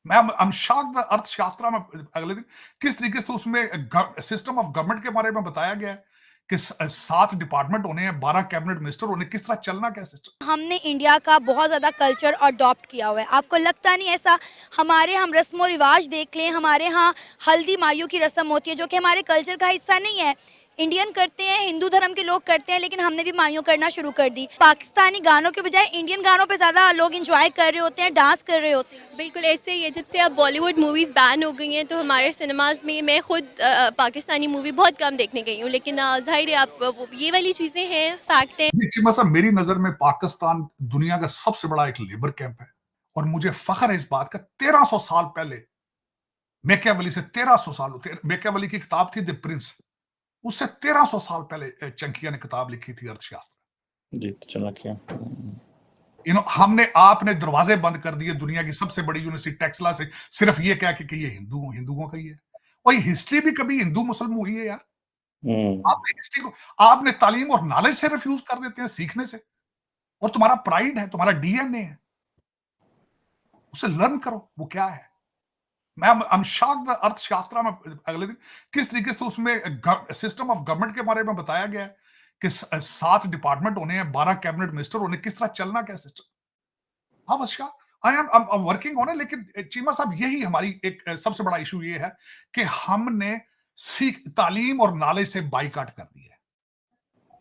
I'm shocked अर्थशास्त्र में अगले दिन किस तरीके से उसमें सिस्टम ऑफ गवर्नमेंट के बारे में बताया गया है कि 7 डिपार्टमेंट होने हैं, 12 कैबिनेट मिनिस्टर होने, किस तरह चलना क्या सिस्टम। हमने इंडिया का बहुत ज़्यादा कल्चर अडॉप्ट किया हुआ है। आपको लगता नहीं ऐसा? हमारे हम रस्म और रिवाज देख लें, हमारे यहाँ हल्दी माइयों की रस्म होती है जो कि हमारे कल्चर का हिस्सा नहीं है। इंडियन करते हैं, हिंदू धर्म के लोग करते हैं, लेकिन हमने भी माइयों करना शुरू कर दी। पाकिस्तानी गानों के बजाय इंडियन गानों पे ज़्यादा लोग इंजॉय कर रहे होते हैं, डांस कर रहे होते हैं। बिल्कुल ऐसे ही है। जब से अब बॉलीवुड मूवीज़ बैन हो गई हैं तो हमारे सिनेमाज में मैं खुद पाकिस्तानी मूवी बहुत कम देखने गई हूँ, लेकिन ज़ाहिर है आप ये वाली चीज़ें हैं, फैक्ट है। चिमा साहब, मेरी नजर में पाकिस्तान दुनिया का सबसे बड़ा एक लेबर कैंप है और मुझे फख्र है इस बात का। 1300 साल पहले मैकियावेली से 1300 साल, मैकियावेली की किताब थी द प्रिंस, उससे 1300 साल पहले चंकिया ने किताब लिखी थी अर्थशास्त्र। जी, चाणक्य। हमने आपने दरवाजे बंद कर दिए दुनिया की सबसे बड़ी यूनिवर्सिटी टेक्सला से, सिर्फ ये क्या कि ये हिंदुओं का ही है। और हिस्ट्री भी कभी हिंदू मुस्लिम हुई है यार? आपने हिस्ट्री को, आपने तालीम और नॉलेज से रिफ्यूज कर देते हैं, सीखने से। और तुम्हारा प्राइड है, तुम्हारा डीएनए है, उसे लर्न करो वो क्या है। I'm shocked अर्थशास्त्र में अगले दिन किस तरीके से उसमें सिस्टम ऑफ गवर्नमेंट के बारे में बताया गया है कि 7 डिपार्टमेंट होने हैं, 12 कैबिनेट मिनिस्टर होने, किस तरह चलना क्या सिस्टम। हाँ बस आई एम वर्किंग ऑन है। लेकिन चीमा साहब, यही हमारी एक सबसे बड़ा इशू ये है कि हमने तालीम और नॉलेज से बाइकआउट कर दिया है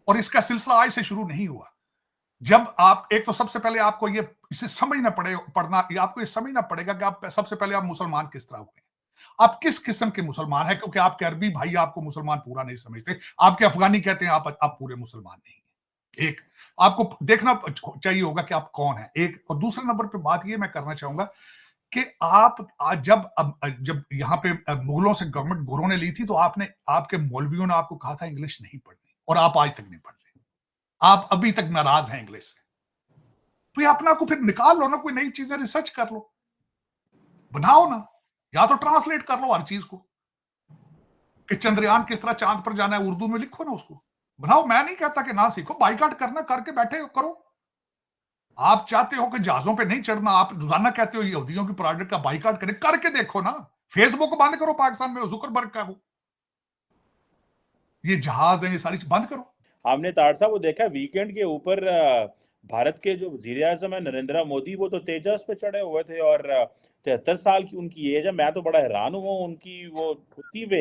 और इसका सिलसिला आज से शुरू नहीं हुआ। जब आप एक तो सबसे पहले आपको ये इसे आपको ये समझना पड़ेगा कि आप सबसे पहले आप मुसलमान किस तरह हुए, आप किस किस्म के मुसलमान हैं, क्योंकि आपके अरबी भाई आपको मुसलमान पूरा नहीं समझते, आपके अफगानी कहते हैं आप पूरे मुसलमान नहीं हैं। एक आपको देखना चाहिए होगा कि आप कौन है। एक और दूसरे नंबर पे बात ये मैं करना चाहूंगा कि आप जब यहाँ पे मुगलों से गवर्नमेंट गोरों ने ली थी तो आपके मौलवियों ने आपको कहा था इंग्लिश नहीं पढ़नी, और आप आज तक नहीं पढ़ रहे, आप अभी तक नाराज हैं इंग्लिश से। तो ये अपना को फिर निकाल लो ना, कोई नई चीजें रिसर्च कर लो, बनाओ ना, या तो ट्रांसलेट कर लो हर चीज को कि चंद्रयान किस तरह चांद पर जाना है, उर्दू में लिखो ना, उसको बनाओ। मैं नहीं कहता कि ना सीखो, बाइकाट करना करके बैठे करो। आप चाहते हो कि जहाजों पे नहीं चढ़ना, आप रोजाना कहते हो यहूदियों की प्रोडक्ट का बाइकाट करें, करके देखो ना। फेसबुक बंद करो पाकिस्तान में, जुकरबर्ग का वो ये जहाज है, ये सारी चीज बंद करो। हमने तार साहब वो देखा वीकेंड के ऊपर भारत के जो वजीर आजम है नरेंद्र मोदी, वो तो तेजस पे चढ़े हुए थे और 73 साल की उनकी एज है। मैं तो बड़ा हैरान हुआ उनकी वो खुदी पे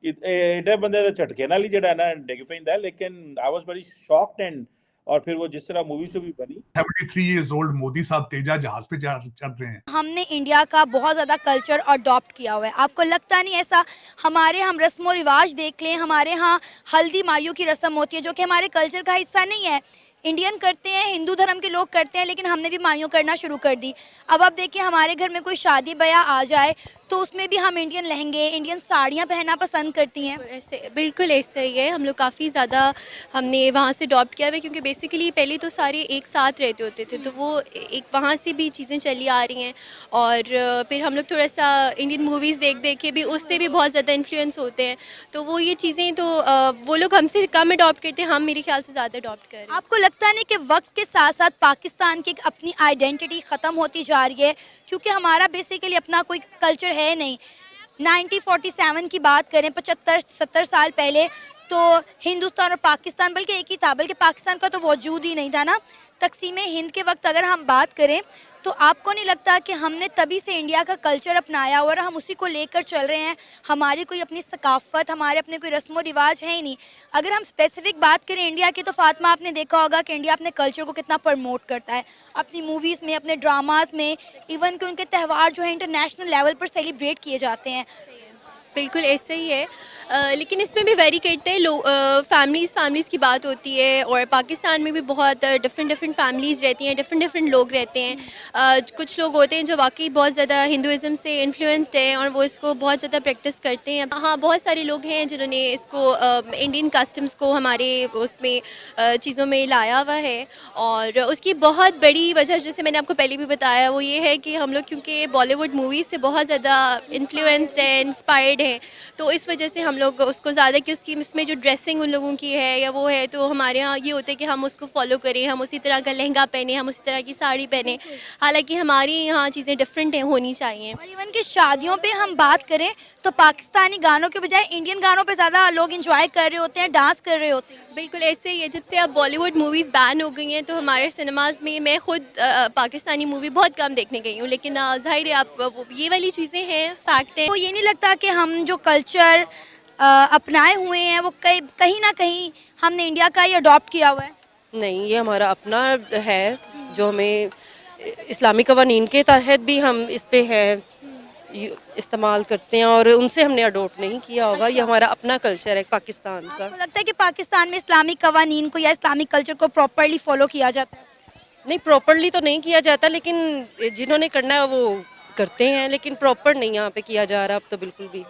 एडे बंदे तो झटके नाल ही जड़ा ना डिग पैंदा है, लेकिन I was very shocked. And और फिर वो जिस तरह मूवी से भी बनी, 73 इयर्स ओल्ड मोदी साहब तेजा जहाज पे चढ़ रहे हैं। हमने इंडिया का बहुत ज़्यादा कल्चर अडॉप्ट किया हुआ है। आपको लगता नहीं ऐसा? हमारे हम रस्म और रिवाज देख लें, हमारे यहाँ हल्दी माइयों की रस्म होती है जो कि हमारे कल्चर का हिस्सा नहीं है। इंडियन करते हैं, हिंदू धर्म के लोग करते हैं, लेकिन हमने भी माइयों करना शुरू कर दी। अब आप देखिए, हमारे घर में कोई शादी ब्याह आ जाए तो उसमें भी हम इंडियन लहंगे, इंडियन साड़ियाँ पहनना पसंद करती हैं। ऐसे बिल्कुल ऐसा ही है। हम लोग काफ़ी ज़्यादा हमने वहाँ से अडॉप्ट किया हुआ है, क्योंकि बेसिकली पहले तो सारे एक साथ रहते होते थे, तो वो एक वहाँ से भी चीज़ें चली आ रही हैं। और फिर हम लोग थोड़ा सा इंडियन मूवीज़ देख देख के भी उससे भी बहुत ज़्यादा इन्फ्लुएंस होते हैं। तो वो ये चीज़ें तो वो लोग हमसे कम अडॉप्ट करते हैं, हम मेरे ख्याल से ज़्यादा अडॉप्ट कर रहे हैं। आपको लगता नहीं कि वक्त के साथ साथ पाकिस्तान की एक अपनी आइडेंटिटी ख़त्म होती जा रही है, क्योंकि हमारा बेसिकली अपना कोई कल्चर है नहीं। 1947 की बात करें, 75-70 साल पहले, तो हिंदुस्तान और पाकिस्तान बल्कि एक ही था, बल्कि पाकिस्तान का तो वजूद ही नहीं था ना। तकसीम हिंद के वक्त अगर हम बात करें तो आपको नहीं लगता कि हमने तभी से इंडिया का कल्चर अपनाया और हम उसी को लेकर चल रहे हैं? हमारी कोई अपनी सकाफ़त, हमारे अपने कोई रस्म व रिवाज है ही नहीं। अगर हम स्पेसिफिक बात करें इंडिया की, तो फातिमा आपने देखा होगा कि इंडिया अपने कल्चर को कितना प्रमोट करता है, अपनी मूवीज़ में, अपने ड्रामास में, इवन कि उनके त्यौहार जो है इंटरनेशनल लेवल पर सेलिब्रेट किए जाते हैं। बिल्कुल ऐसा ही है। लेकिन इसमें भी वेरी करते हैं लोग। फैमिलीज़ की बात होती है, और पाकिस्तान में भी बहुत डिफरेंट फैमिलीज़ रहती हैं, डिफरेंट लोग रहते हैं। कुछ लोग होते हैं जो वाकई बहुत ज़्यादा हिंदुज़म से इन्फ्लुएंस्ड हैं और वो इसको बहुत ज़्यादा प्रैक्टिस करते हैं। हाँ, बहुत सारे लोग हैं जिन्होंने इसको इंडियन कस्टम्स को हमारे उसमें चीज़ों में लाया हुआ है। और उसकी बहुत बड़ी वजह, जैसे मैंने आपको पहले भी बताया, वो ये है कि हम लोग क्योंकि बॉलीवुड मूवीज़ से बहुत ज़्यादा इन्फ्लुएंस्ड हैं, इंस्पायर्ड हैं, तो इस वजह से हम लोग उसको ज़्यादा कि उसकी इसमें जो ड्रेसिंग उन लोगों की है या वो है, तो हमारे यहाँ ये होता है कि हम उसको फॉलो करें, हम उसी तरह का लहंगा पहने, हम उसी तरह की साड़ी पहने। हालांकि हमारी यहाँ चीज़ें डिफरेंट होनी चाहिए। और इवन कि शादियों पे हम बात करें तो पाकिस्तानी गानों के बजाय इंडियन गानों पे ज़्यादा लोग इंजॉय कर रहे होते हैं, डांस कर रहे होते हैं। बिल्कुल ऐसे ही है। जब से अब बॉलीवुड मूवीज़ बैन हो गई हैं तो हमारे सिनेमाज में मैं खुद पाकिस्तानी मूवी बहुत कम देखने गई हूँ, लेकिन ज़ाहिर है आप ये वाली चीज़ें हैं, फैक्ट है। तो ये नहीं लगता कि हम जो कल्चर अपनाए हुए हैं वो कहीं ना कहीं हमने इंडिया का ही अडॉप्ट किया हुआ है? नहीं, ये हमारा अपना है जो हमें इस्लामी कवानीन के तहत भी हम इस पे है इस्तेमाल करते हैं और उनसे हमने अडोप्ट नहीं किया होगा। ये हमारा अपना कल्चर है पाकिस्तान का। आपको लगता है कि पाकिस्तान में इस्लामिक कवानीन को या इस्लामिक कल्चर को प्रॉपरली फॉलो किया जाता है? नहीं, प्रॉपरली तो नहीं किया जाता, लेकिन जिन्होंने करना है वो करते हैं, लेकिन प्रॉपर नहीं यहाँ पे किया जा रहा अब तो बिल्कुल भी।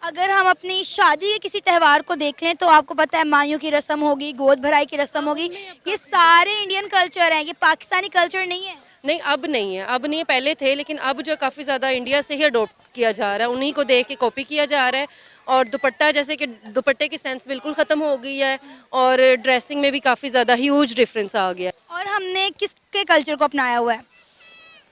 अगर हम अपनी शादी के किसी त्यौहार को देख लें तो आपको पता है मायूं की रस्म होगी, गोद भराई की रस्म होगी, ये सारे इंडियन कल्चर हैं, ये पाकिस्तानी कल्चर नहीं है। नहीं, अब नहीं है, अब नहीं है, पहले थे, लेकिन अब जो काफ़ी ज़्यादा इंडिया से ही अडोप्ट किया जा रहा है, उन्हीं को देख के कॉपी किया जा रहा है। और दुपट्टा, जैसे कि दुपट्टे की सेंस बिल्कुल ख़त्म हो गई है और ड्रेसिंग में भी काफ़ी ज़्यादा ह्यूज डिफरेंस आ गया। और हमने किसके कल्चर को अपनाया हुआ है?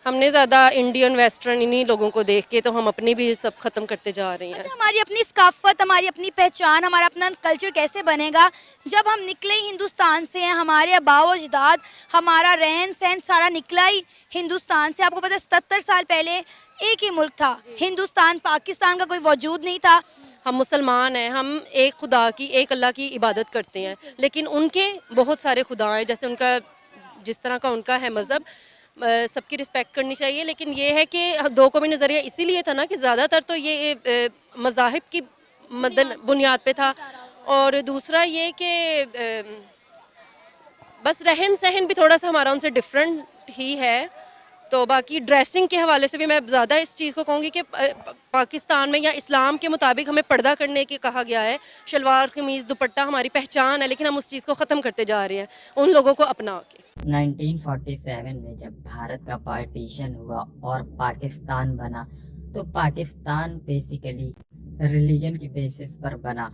हमने ज़्यादा इंडियन वेस्टर्न इन्हीं लोगों को देख के तो हम अपनी भी सब ख़त्म करते जा रहे हैं। अच्छा, हमारी अपनी सकाफत, हमारी अपनी पहचान, हमारा अपना कल्चर कैसे बनेगा जब हम निकले ही हिंदुस्तान से हैं? हमारे आबाओ अजदाद, हमारा रहन सहन सारा निकला ही हिंदुस्तान से। आपको पता है 77 साल पहले एक ही मुल्क था, हिंदुस्तान, पाकिस्तान का कोई वजूद नहीं था। हम मुसलमान हैं, हम एक खुदा की, एक अल्लाह की इबादत करते हैं, लेकिन उनके बहुत सारे खुदा हैं, जैसे उनका जिस तरह का उनका है मज़हब, सबकी रिस्पेक्ट करनी चाहिए। लेकिन ये है कि दो कौमी नज़रिया इसीलिए था ना कि ज़्यादातर तो ये मज़ाहिब की बुनियाद पे था, और दूसरा ये कि बस रहन सहन भी थोड़ा सा हमारा उनसे डिफरेंट ही है। तो बाकी ड्रेसिंग के हवाले से भी मैं ज़्यादा इस चीज़ को कहूँगी कि पाकिस्तान में या इस्लाम के मुताबिक हमें पर्दा करने के कहा गया है। शलवार कमीज़ दुपट्टा हमारी पहचान है, लेकिन हम उस चीज़ को ख़त्म करते जा रहे हैं उन लोगों को अपना के। 1947 में जब भारत का पार्टीशन हुआ और पाकिस्तान बना, तो पाकिस्तान बेसिकली रिलीजन की बेसिस पर बना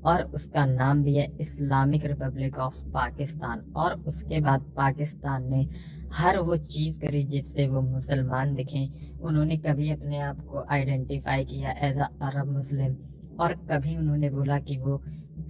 और उसका नाम भी है इस्लामिक रिपब्लिक ऑफ पाकिस्तान। और उसके बाद पाकिस्तान ने हर वो चीज़ करी जिससे वो मुसलमान दिखें। उन्होंने कभी अपने आप को आइडेंटिफाई किया एज अ अरब मुस्लिम, और कभी उन्होंने बोला कि वो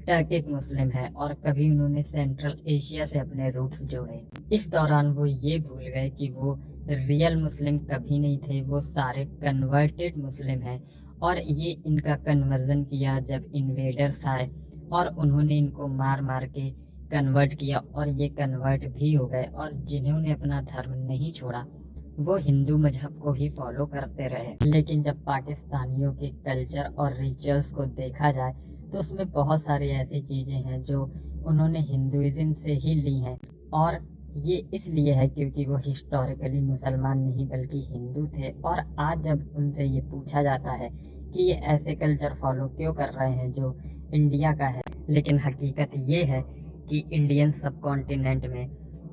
टर्किक मुस्लिम है, और कभी उन्होंने सेंट्रल एशिया से अपने रूट्स जोड़े। इस दौरान वो ये भूल गए कि वो रियल मुस्लिम कभी नहीं थे, वो सारे कन्वर्टेड मुस्लिम हैं। और ये इनका कन्वर्जन किया जब इन्वेडर्स आए और उन्होंने इनको मार मार के कन्वर्ट किया, और ये कन्वर्ट भी हो गए। और जिन्होंने अपना धर्म नहीं छोड़ा वो हिंदू मजहब को ही फॉलो करते रहे। लेकिन जब पाकिस्तानियों के कल्चर और रिचुअल्स को देखा जाए तो उसमें बहुत सारी ऐसी चीज़ें हैं जो उन्होंने हिंदुइज्म से ही ली हैं, और ये इसलिए है क्योंकि वो हिस्टोरिकली मुसलमान नहीं बल्कि हिंदू थे। और आज जब उनसे ये पूछा जाता है कि ये ऐसे कल्चर फॉलो क्यों कर रहे हैं जो इंडिया का है, लेकिन हकीकत ये है कि इंडियन सब कॉन्टिनेंट में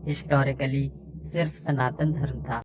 हिस्टोरिकली सिर्फ सनातन धर्म था।